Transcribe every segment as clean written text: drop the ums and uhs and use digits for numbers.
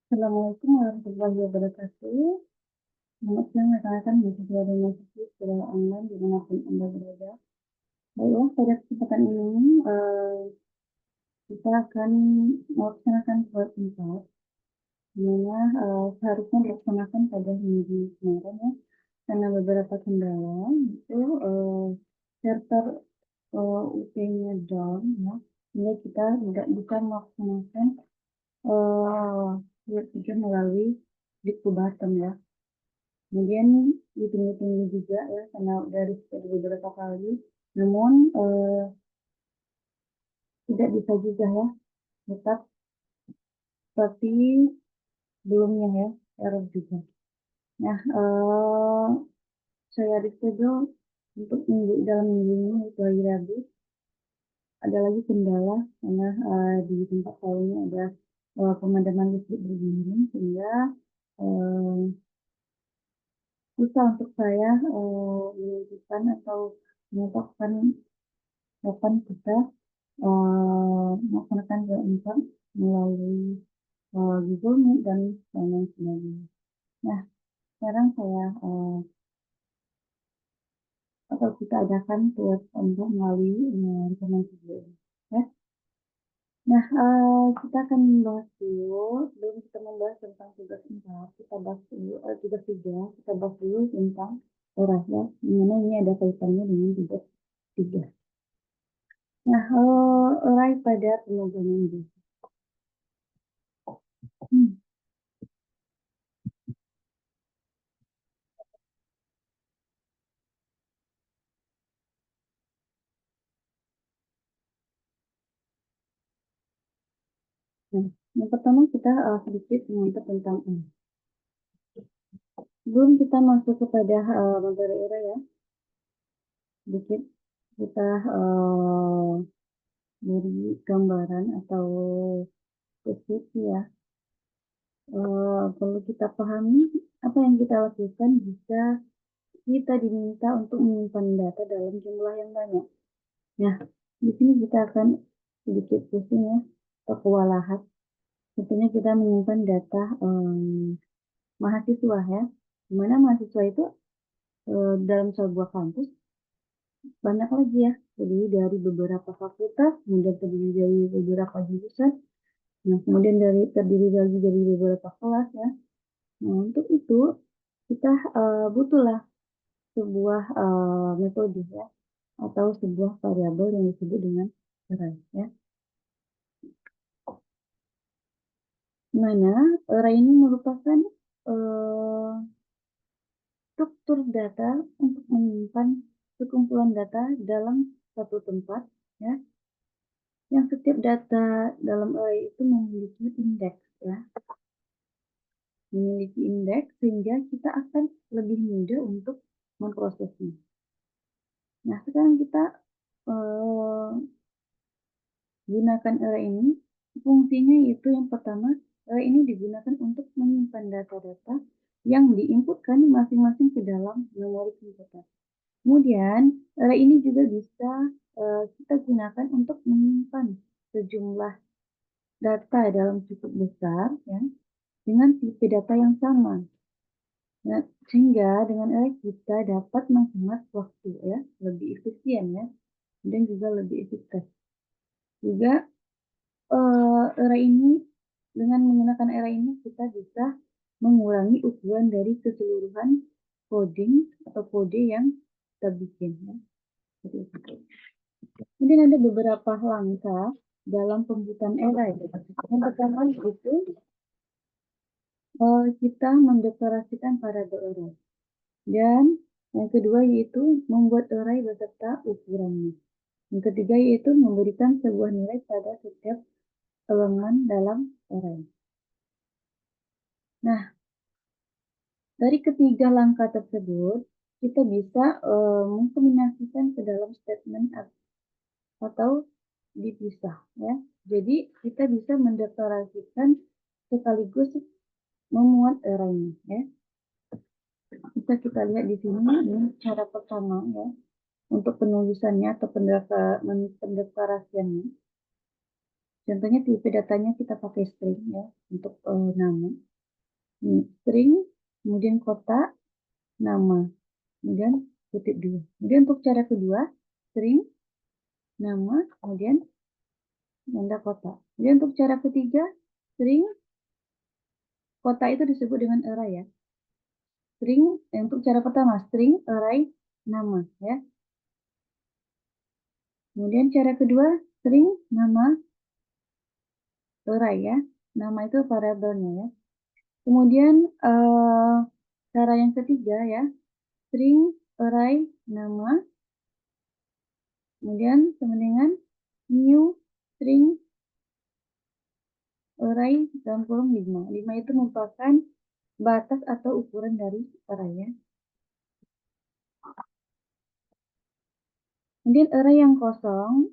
Assalamualaikum warahmatullahi wabarakatuh. Selamat siang rekan-rekan mahasiswa dan mahasiswi secara online dimanapun Anda berada. Baiklah, pada kesempatan ini kita akan melaksanakan surat 4, di mana seharusnya dilaksanakan pada minggu kemarin ya, karena beberapa kendala, itu server UP-nya down ya, sehingga kita tidak bisa melaksanakan surat 3 melalui Diku Batam ya. Kemudian ditunggu-tunggu juga ya, karena udah reschedule beberapa kali, namun tidak bisa juga ya, tetap seperti sebelumnya ya, error juga. Nah, saya reschedule untuk dalam minggu ini, yaitu hari Rabu. Ada lagi kendala karena di tempat saya ini ada pemadaman listrik berguling, sehingga susah untuk saya menentukan atau menetapkan kapan kita melaksanakan WA melalui Google Meet dan lain sebagainya. Nah, sekarang saya atau kita adakan tugas untuk melalui rekaman video ini. Ya. Nah, kita akan membahas dulu, sebelum kita membahas tentang tugas 4, kita bahas dulu, tugas 3, kita bahas dulu tentang orah ya, dimana ini ada kaitannya dengan tugas 3. Nah, urai pada pemrograman basic. Nah, yang pertama kita sedikit mengenai tentang ini. Sebelum kita masuk kepada materi era ya, sedikit kita beri gambaran atau deskripsi ya. Perlu kita pahami apa yang kita lakukan jika kita diminta untuk menyimpan data dalam jumlah yang banyak. Nah, di sini kita akan sedikit pusing ya, atau kewalahan. Tentunya kita menyimpan data mahasiswa ya, dimana mahasiswa itu dalam sebuah kampus banyak lagi ya, terdiri dari beberapa fakultas, kemudian terdiri dari beberapa jurusan, nah kemudian terdiri lagi dari beberapa kelas ya. Nah untuk itu kita butuhlah sebuah metode ya, atau sebuah variabel yang disebut dengan array ya. Mana array ini merupakan struktur data untuk menyimpan sekumpulan data dalam satu tempat ya, yang setiap data dalam array itu memiliki indeks ya, sehingga kita akan lebih mudah untuk memprosesnya. Nah sekarang kita gunakan array ini, fungsinya yaitu yang pertama, array ini digunakan untuk menyimpan data-data yang diinputkan masing-masing ke dalam memori komputer. Kemudian, array ini juga bisa kita gunakan untuk menyimpan sejumlah data dalam cukup besar ya, dengan tipe data yang sama. Nah, sehingga dengan array kita dapat menghemat waktu ya, lebih efisien ya, dan juga lebih efektif. Juga array ini, dengan menggunakan array ini kita bisa mengurangi ukuran dari keseluruhan coding atau kode yang kita bikin ya. Kemudian ada beberapa langkah dalam pembuatan array. Yang pertama itu kita mendeklarasikan variabel array. Dan yang kedua yaitu membuat array beserta ukurannya. Yang ketiga yaitu memberikan sebuah nilai pada setiap elemen dalam array. Nah, dari ketiga langkah tersebut, kita bisa mengkombinasikan ke dalam statement atau dipisah ya. Jadi kita bisa mendeklarasikan sekaligus memuat array-nya ya. Bisa kita lihat di sini, ini cara pertama ya untuk penulisannya atau pendeklarasiannya. Contohnya tipe datanya kita pakai string ya untuk nama. Ini string, kemudian kotak, nama, kemudian kutip dua. Kemudian untuk cara kedua, string, nama, kemudian tanda kotak. Kemudian untuk cara ketiga, string, kotak itu disebut dengan array ya. String, untuk cara pertama, string, array, nama ya. Kemudian cara kedua, string, nama, array ya. Nama itu variabelnya ya. Kemudian cara yang ketiga ya, string, array, nama, kemudian sama dengan new string array dalam kurung 5. 5 itu merupakan batas atau ukuran dari array ya. Kemudian array yang kosong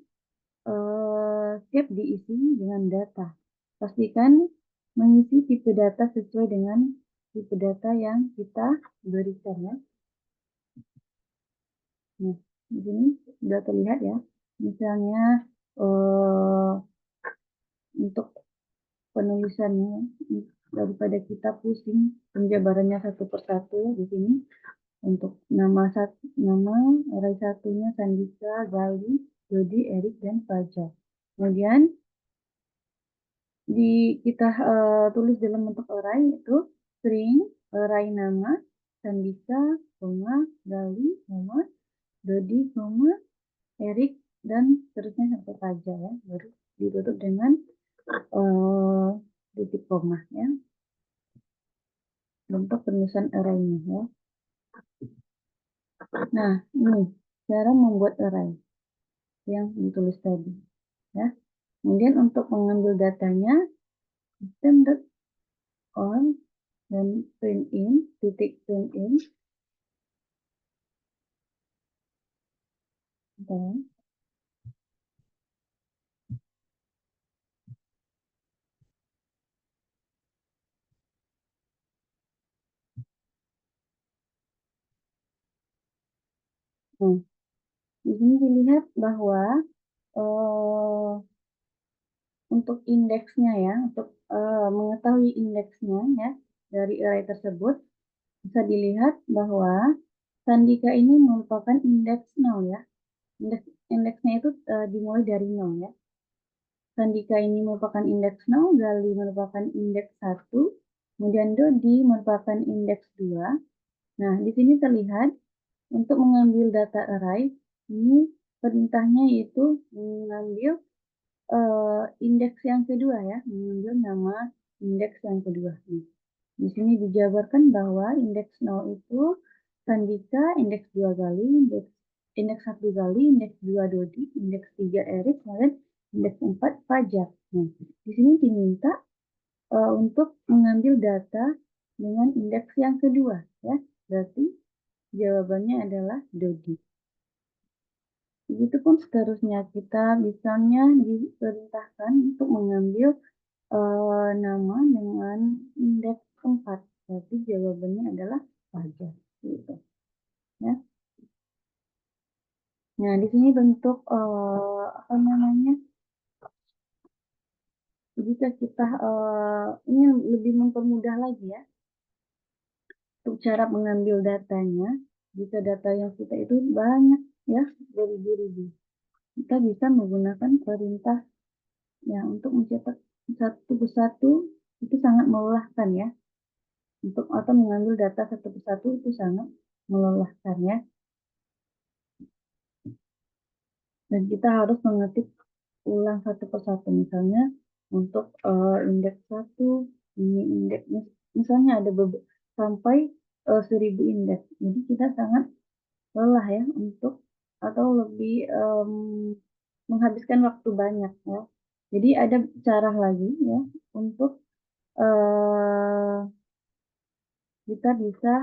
siap diisi dengan data. Pastikan mengisi tipe data sesuai dengan tipe data yang kita berikan ya. Nah, di sini sudah terlihat ya. Misalnya untuk penulisannya daripada kita pusing penjabarannya satu persatu di sini. Untuk nama array satunya Sandika, Gali, Dodi, Erik, dan Fajar. Kemudian kita tulis dalam bentuk array itu string array nama Sandika, Gali, Dodi, Erik, dan seterusnya sampai Fajar ya. Baru ditutup dengan titik koma ya. Bentuk penulisan array-nya ya. Nah, ini cara membuat array yang ditulis tadi ya. Kemudian untuk mengambil datanya system.on dan printin titik printin. Nah, di sini dilihat bahwa untuk indeksnya ya, untuk mengetahui indeksnya ya dari array tersebut bisa dilihat bahwa Sandika ini merupakan indeks 0 ya. Indeksnya itu dimulai dari 0 ya. Sandika ini merupakan indeks 0, Gali merupakan indeks 1, kemudian Dodi merupakan indeks 2. Nah, di sini terlihat untuk mengambil data array, ini perintahnya yaitu mengambil indeks yang kedua ya, mengambil nama indeks yang kedua. Nah, di sini dijabarkan bahwa indeks 0 itu Sandika, indeks 2 Gali, indeks 1 Gali, indeks 2 Dodi, indeks 3 Erik, kemudian indeks 4 Fajar. Nah, di sini diminta untuk mengambil data dengan indeks yang kedua ya. Berarti jawabannya adalah Dodi. Begitupun seterusnya kita misalnya diperintahkan untuk mengambil nama dengan indeks 4. Berarti jawabannya adalah Fajar. Gitu. Ya. Nah, di sini bentuk apa namanya? Jika kita ingin lebih mempermudah lagi ya, untuk cara mengambil datanya, jika data yang kita itu banyak ya, beribu-ribu, kita bisa menggunakan perintah ya untuk mencetak satu persatu itu sangat melelahkan ya. Untuk atau mengambil data satu persatu itu sangat melelahkan ya. Dan kita harus mengetik ulang satu persatu. Misalnya untuk indeks 1, ini indeks misalnya ada sampai 1000 indeks. Jadi kita sangat lelah ya untuk atau lebih menghabiskan waktu banyak ya. Jadi ada cara lagi ya untuk kita bisa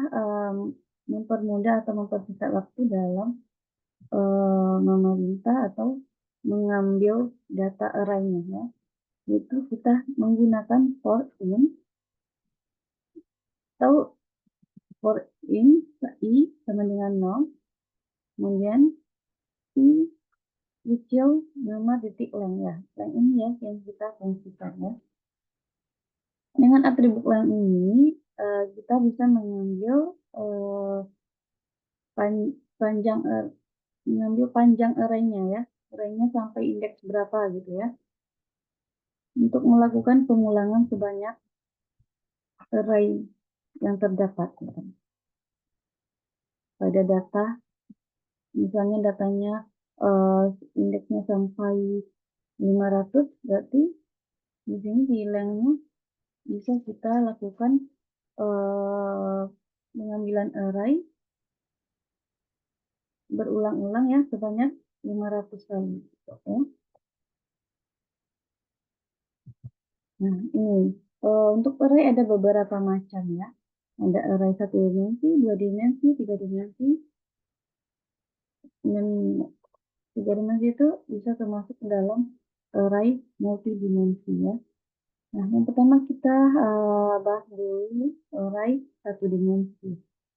mempermudah atau mempersingkat waktu dalam memerintah atau mengambil data array-nya ya. Itu kita menggunakan for in atau for in i sama dengan 0, kemudian i kecil nama titik length ya. Length ini ya yang kita fungsikan ya. Dengan atribut length ini kita bisa mengambil panjang mengambil panjang array-nya ya. Array-nya sampai indeks berapa gitu ya. Untuk melakukan pengulangan sebanyak array yang terdapat gitu. Pada data, misalnya datanya indeksnya sampai 500, berarti di sini di length-nya bisa kita lakukan pengambilan array berulang-ulang ya sebanyak 500 kali. Oke. Nah, ini untuk array ada beberapa macam ya. Ada array 1 dimensi, 2 dimensi, 3 dimensi. Dan 3 dimensi itu bisa termasuk dalam array multidimensi ya. Nah, yang pertama kita bahas dulu array 1 dimensi.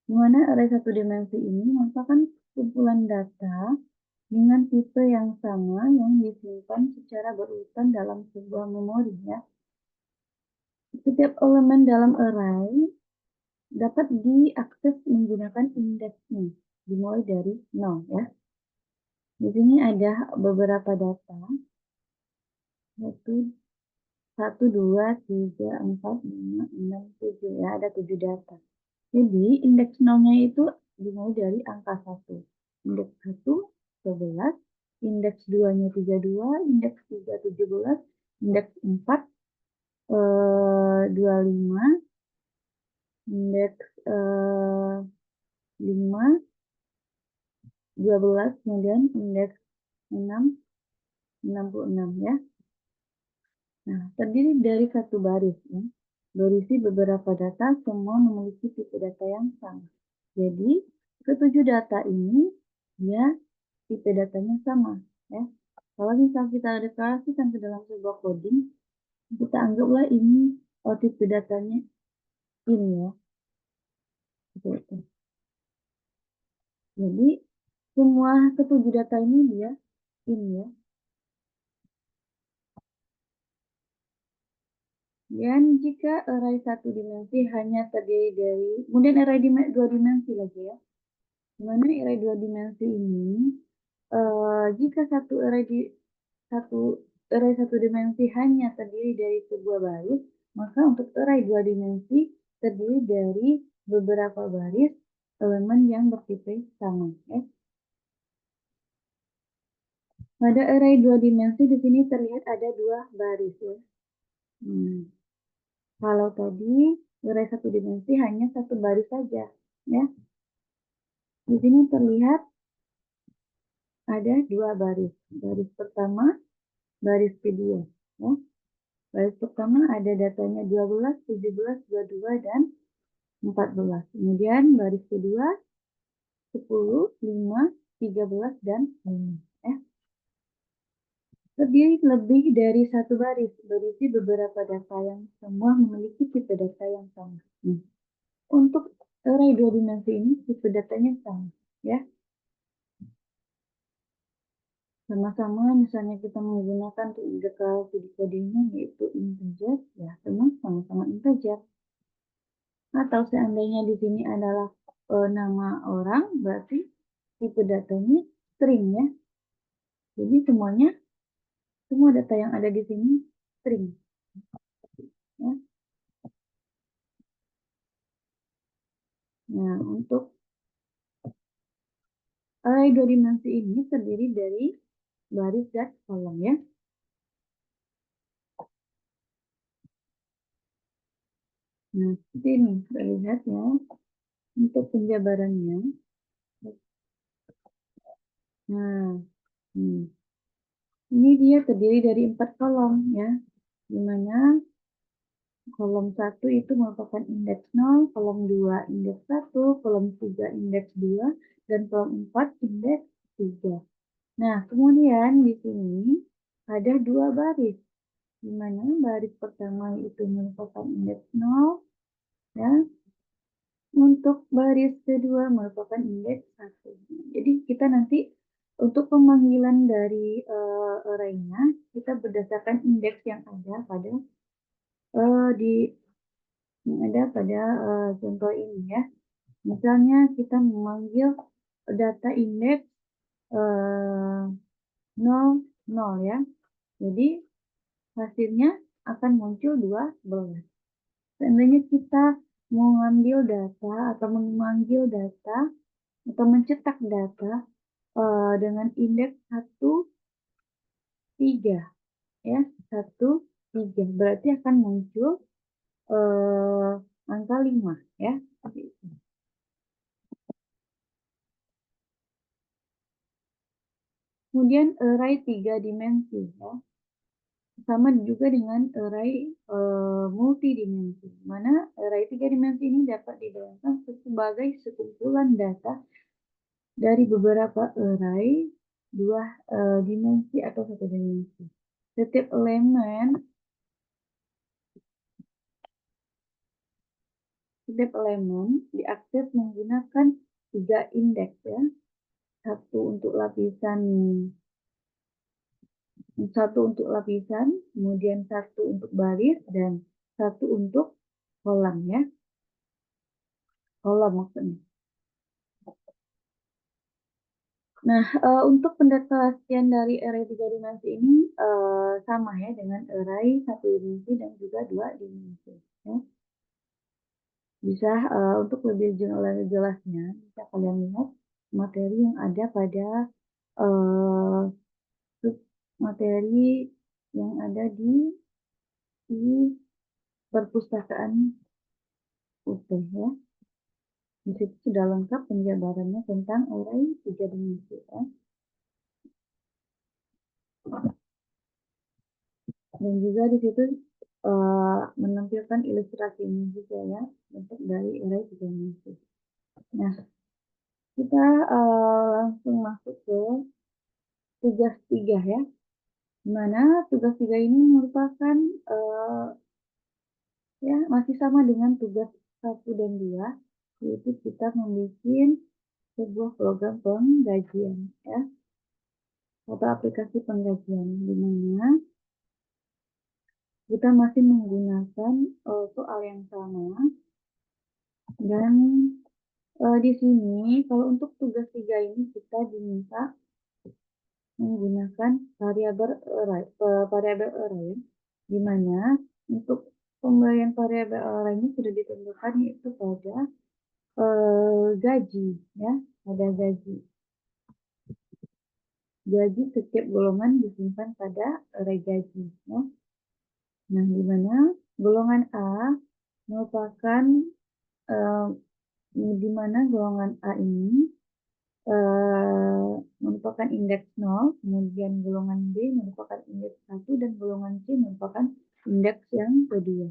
Di mana array 1 dimensi ini merupakan kumpulan data dengan tipe yang sama yang disimpan secara berurutan dalam sebuah memori ya. Setiap elemen dalam array dapat diakses menggunakan indeksnya, dimulai dari 0 ya. Di sini ada beberapa data, yaitu 1, 2, 3, 4, 5, 6, 7 ya, ada 7 data. Jadi indeks 0-nya itu dimulai dari angka 1. Indeks 1, 11, indeks 2-nya 32, indeks 3, 17, indeks 4, 25, indeks 5, 12, kemudian indeks 6, 66 ya. Nah, terdiri dari satu baris ya. Berisi beberapa data, semua memiliki tipe data yang sama. Jadi, ketujuh data ini dia tipe datanya sama ya. Kalau misal kita deklarasikan ke dalam sebuah coding, kita anggaplah ini tipe datanya ini ya. Seperti itu. Jadi, semua ketujuh data ini dia ini ya. Dan jika array 1 dimensi hanya terdiri dari, kemudian array 2 dimensi lagi ya. Dimana array 2 dimensi ini, jika satu array 1 dimensi hanya terdiri dari sebuah baris, maka untuk array 2 dimensi terdiri dari beberapa baris elemen yang bertipe sama. Ya. Pada array 2 dimensi di sini terlihat ada 2 baris ya. Kalau tadi array 1 dimensi hanya satu baris saja, ya. Di sini terlihat ada 2 baris. Baris pertama, baris kedua, ya. Baris pertama ada datanya 12, 17, 22 dan 14. Kemudian baris kedua 10, 5, 13 dan 5, ya. Terdiri lebih dari satu baris, berisi beberapa data yang semua memiliki tipe data yang sama. Untuk array 2 dimensi ini tipe datanya sama, ya. Sama-sama misalnya kita menggunakan untuk deklarasi di codingnya yaitu integer, ya memang sama-sama integer. Atau seandainya di sini adalah nama orang, berarti tipe datanya string ya. Jadi semua data yang ada di sini string. Ya. Nah, untuk array 2 dimensi ini terdiri dari baris dan kolom ya. Nah, seperti ini terlihat ya. Untuk penjabarannya. Nah, ini dia terdiri dari 4 kolom ya. Dimana kolom 1 itu merupakan indeks 0, kolom 2 indeks 1, kolom 3 indeks 2, dan kolom 4 indeks 3. Nah, kemudian di sini ada 2 baris. Dimana baris pertama itu merupakan indeks 0, ya. Untuk baris kedua merupakan indeks 1. Jadi kita nanti Untuk pemanggilan dari arraynya, kita berdasarkan indeks yang ada pada di yang ada pada contoh ini ya. Misalnya kita memanggil data indeks 0, 0 ya. Jadi hasilnya akan muncul 12. Seandainya kita mau ngambil data atau memanggil data atau mencetak data dengan indeks 1, 3 ya, 1, 3. Berarti akan muncul eh, angka 5 ya. Kemudian array 3 dimensi ya. Sama juga dengan array multidimensi. Mana array 3 dimensi ini dapat dibayangkan sebagai sekumpulan data dari beberapa array 2 dimensi atau 1 dimensi. Setiap elemen diakses menggunakan 3 indeks ya. Satu untuk lapisan, kemudian satu untuk baris dan satu untuk kolam ya. Kolam maksudnya. Nah, untuk pendeteksian dari array 3 dimensi ini sama ya dengan array 1 dimensi dan juga 2 dimensi. Ya. Bisa untuk lebih jelasnya, bisa kalian lihat materi yang ada pada uh, materi yang ada di perpustakaan UT ya. Di situ sudah lengkap penjabarannya tentang array 3 dimensi ya. Dan juga di situ menampilkan ilustrasi ini juga ya untuk dari array 3 dimensi. Nah, kita langsung masuk ke tugas 3 ya. Dimana tugas 3 ini merupakan ya masih sama dengan tugas 1 dan 2, yaitu kita membuat sebuah program penggajian ya atau aplikasi penggajian di mana kita masih menggunakan soal yang sama dan di sini kalau untuk tugas 3 ini kita diminta menggunakan variabel array di mana untuk pemberian variabel array ini sudah ditentukan yaitu pada gaji ya, pada gaji. Gaji setiap golongan disimpan pada array gaji ya. Nah, di mana golongan A merupakan di mana golongan A ini merupakan indeks 0, kemudian golongan B merupakan indeks 1, dan golongan C merupakan indeks yang kedua.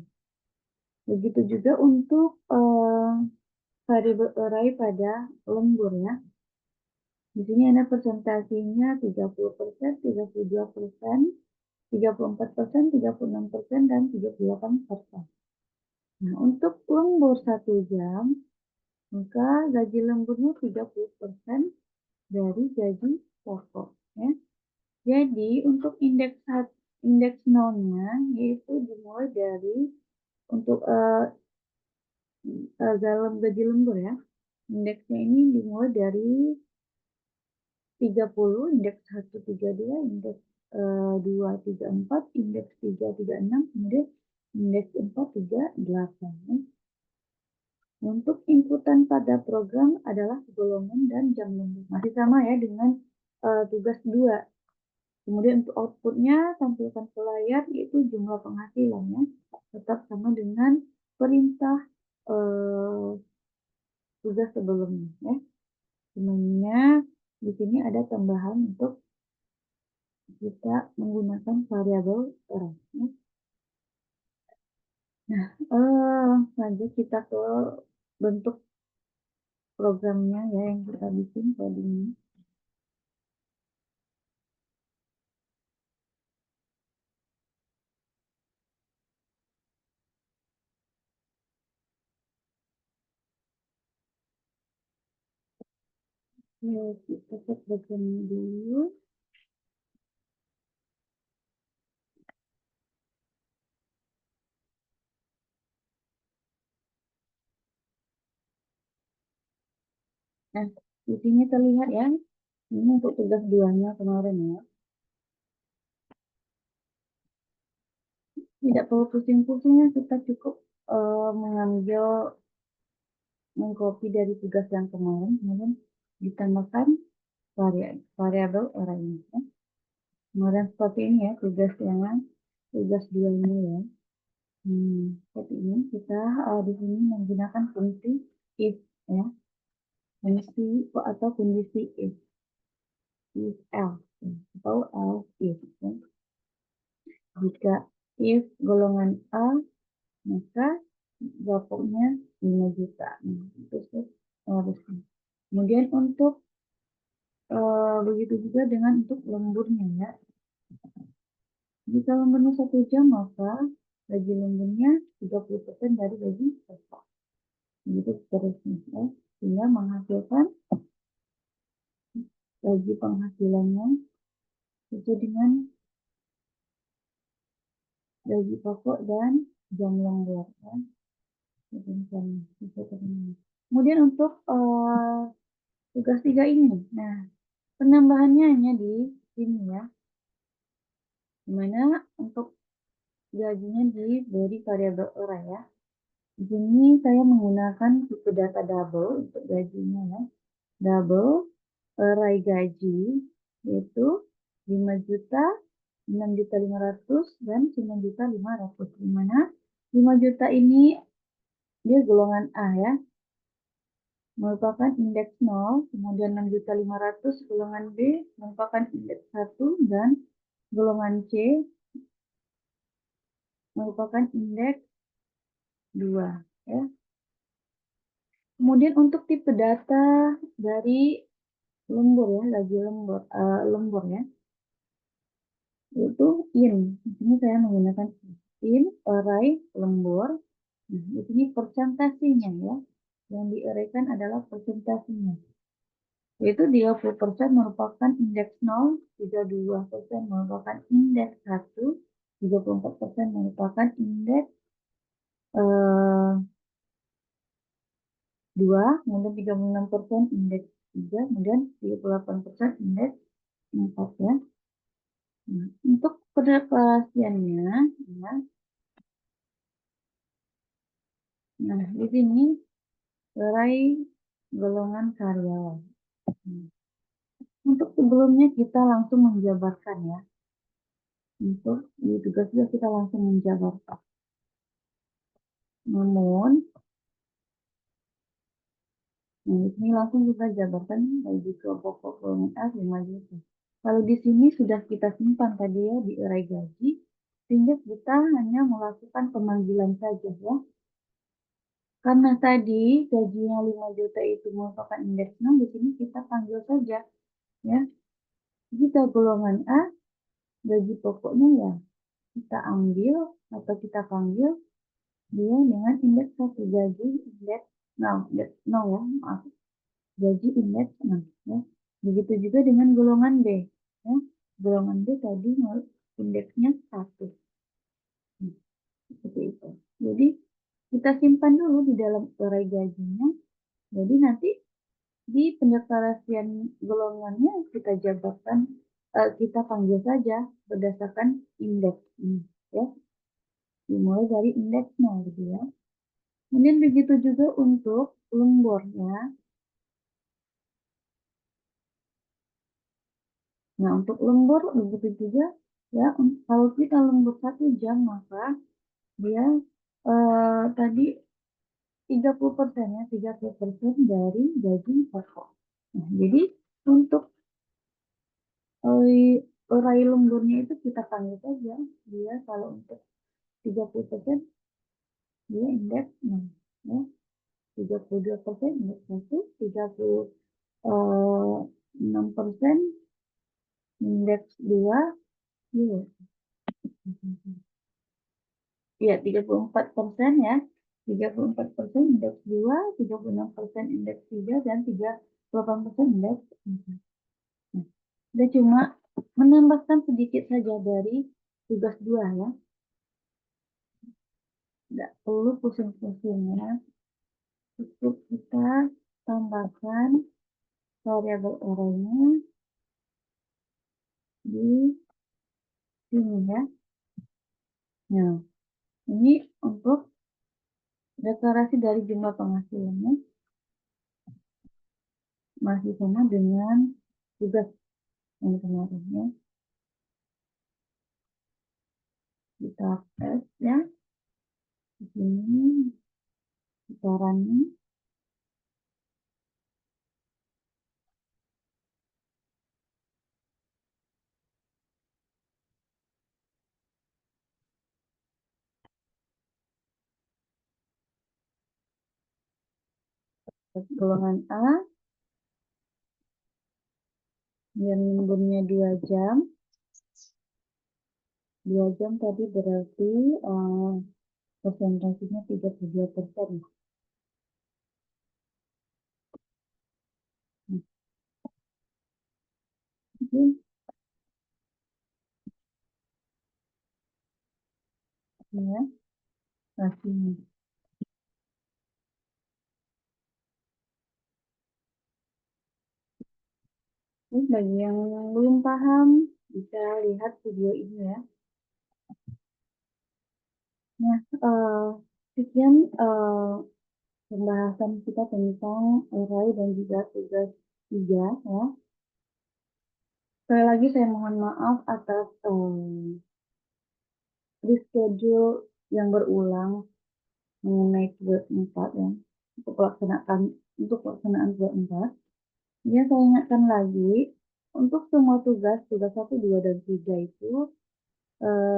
Begitu juga untuk variabel array pada lembur ya. Di sini ada presentasinya 30%, 32%, 34%, 36%, dan 38%. Nah, untuk lembur 1 jam, maka gaji lemburnya 30% dari gaji pokok. Ya. Jadi, untuk indeks nolnya, yaitu dimulai dari untuk gaji lembur ya. Indeksnya ini dimulai dari 30, indeks 1, 32, indeks 2, 34, indeks 3, 36, kemudian indeks 4, 38. Ya. Untuk inputan pada program adalah golongan dan jam lembur. Masih sama ya dengan tugas 2. Kemudian untuk outputnya tampilkan ke layar yaitu jumlah penghasilannya. Tetap sama dengan perintah tugas sebelumnya ya. Sebenarnya di sini ada tambahan untuk kita menggunakan variabel array. Ya. Nah, langsung saja kita ke bentuk programnya ya yang kita bikin codingnya. kita cek bagian dulu. Nah, di sini terlihat ya, ini untuk tugas 2-nya kemarin ya. Tidak perlu pusing-pusingnya, kita cukup mengambil mengcopy dari tugas yang kemarin, kemudian ditambahkan variabel array ini. Ya. Kemudian seperti ini ya tugas 2 ini ya. Seperti ini kita di sini menggunakan fungsi if ya, fungsi atau kondisi if else atau else if. Ya. Jika if golongan A maka bapaknya 5 juta. Nah, itu harusnya. Kemudian untuk begitu juga dengan untuk lemburnya ya. Jika lemburnya 1 jam maka gaji lemburnya 30% dari gaji pokok. Begitu seterusnya ya. Sehingga menghasilkan gaji penghasilannya sesuai dengan gaji pokok dan jam lembur ya. Kemudian untuk tugas 3 ini. Nah, penambahannya hanya di sini ya. Dimana untuk gajinya diberi variabel array ya. Di sini saya menggunakan tipe data double untuk gajinya ya. Double array gaji yaitu 5 juta, 6.500.000 dan 9.500.000. Di mana 5 juta ini dia golongan A ya. Merupakan indeks 0, kemudian 6.500.000 golongan B merupakan indeks 1 dan golongan C merupakan indeks 2 ya. Kemudian untuk tipe data dari lembur ya, lagi lembur ya, yaitu in. Di sini saya menggunakan in array lembur. Nah, di sini persentasenya ya, yang diarraykan adalah persentasenya. Yaitu 30% merupakan indeks 0, 32% merupakan indeks 1, 34% merupakan indeks 2, kemudian 36% indeks 3, kemudian 38% indeks 4 ya. Nah, untuk pendeklarasiannya ya. Nah, di sini array golongan karyawan. Untuk sebelumnya kita langsung menjabarkan ya. Untuk di tugas juga kita langsung menjabarkan. Namun, nah, di sini langsung kita jabarkan gaji pokok golongan A 5 juta. Kalau di sini sudah kita simpan tadi ya di array gaji, sehingga kita hanya melakukan pemanggilan saja ya. Karena tadi gajinya 5 juta itu merupakan indeks 6, di sini kita panggil saja ya. Jika golongan A, gaji pokoknya ya kita ambil atau kita panggil dia dengan indeks 1, gaji indeks 0 ya, maaf. Gaji indeks 6 ya. Begitu juga dengan golongan B ya. Golongan B tadi indeksnya 1. Seperti itu. Jadi kita simpan dulu di dalam array gajinya. Jadi nanti di pendeklarasian golongannya kita jabarkan, kita panggil saja berdasarkan indeks ini ya. Dimulai dari indeks 0 gitu ya. Kemudian begitu juga untuk lemburnya. Nah, untuk lembur begitu juga ya. Kalau kita lembur 1 jam maka dia tadi 30% ya, 30% dari gaji pokok. Nah, jadi untuk array lemburnya itu kita panggil saja dia kalau untuk 30% dia indeks 6 ya. 32% indeks 1, 36% indeks 2 ya. Ya, 34% ya. 34% indeks 2, 36% indeks 3, dan 38% indeks Nah, udah cuma menambahkan sedikit saja dari tugas 2 ya. Nggak perlu pusing-pusing ya. Cukup kita tambahkan variabel arraynya di sini ya. Nah, ini untuk deklarasi dari jumlah penghasilannya masih sama dengan tugas yang kemarin ya. Kita paste ya di sini caranya golongan A yang lemburnya 2 jam. 2 jam tadi berarti persentasenya 32%. Nah, ini ya hasilnya. Ini bagi yang belum paham bisa lihat video ini ya. Nah, sekian pembahasan kita tentang array dan juga tugas 3 ya. Sekali lagi saya mohon maaf atas reschedule yang berulang mengenai tugas 4 ya. Untuk pelaksanaan tugas 4. Ya, saya ingatkan lagi untuk semua tugas 1, 2 dan 3 itu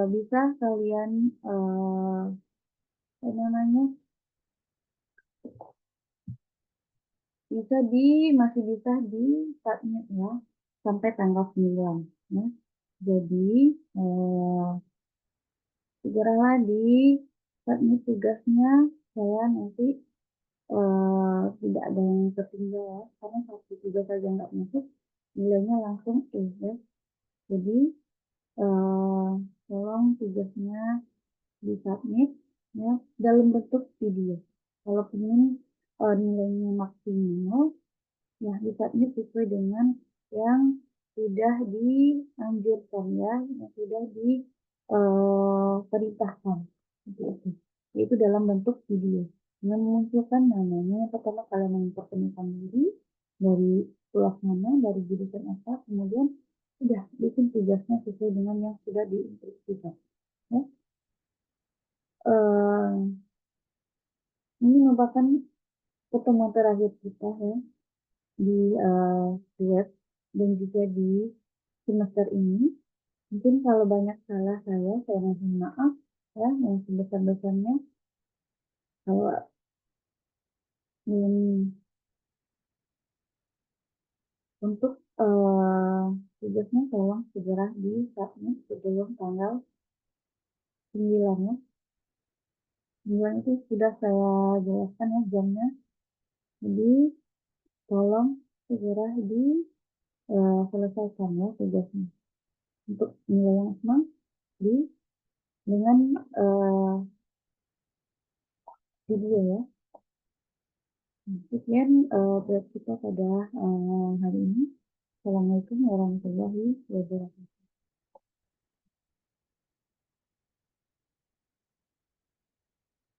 bisa kalian apa namanya? Masih bisa di submit ya sampai tanggal 9 ya. Jadi segeralah di submit tugasnya, saya nanti tidak ada yang tertinggal ya, karena satu tugas saja nggak masuk nilainya langsung E ya. Jadi tolong tugasnya di submit ya dalam bentuk video. Kalau ingin nilainya maksimal ya di-submit sesuai dengan yang sudah dianjurkan ya, yang sudah diperintahkan seperti itu. Yaitu dalam bentuk video. Dengan memunculkan namanya, yang pertama kalian memperkenalkan diri dari kelas mana, dari jurusan apa, kemudian sudah bikin tugasnya sesuai dengan yang sudah diinstruksikan. Ya. Ini merupakan pertemuan terakhir kita ya di web dan juga di semester ini. Mungkin kalau banyak salah saya mohon maaf ya yang sebesar-besarnya. Kalau untuk tugasnya tolong segera di-submit sebelum tanggal 9 ya. 9 itu sudah saya jelaskan ya jamnya. Jadi tolong segera diselesaikan ya tugasnya. Untuk nilai yang senang dengan video ya. Sekian buat kita pada hari ini. Assalamualaikum warahmatullahi wabarakatuh.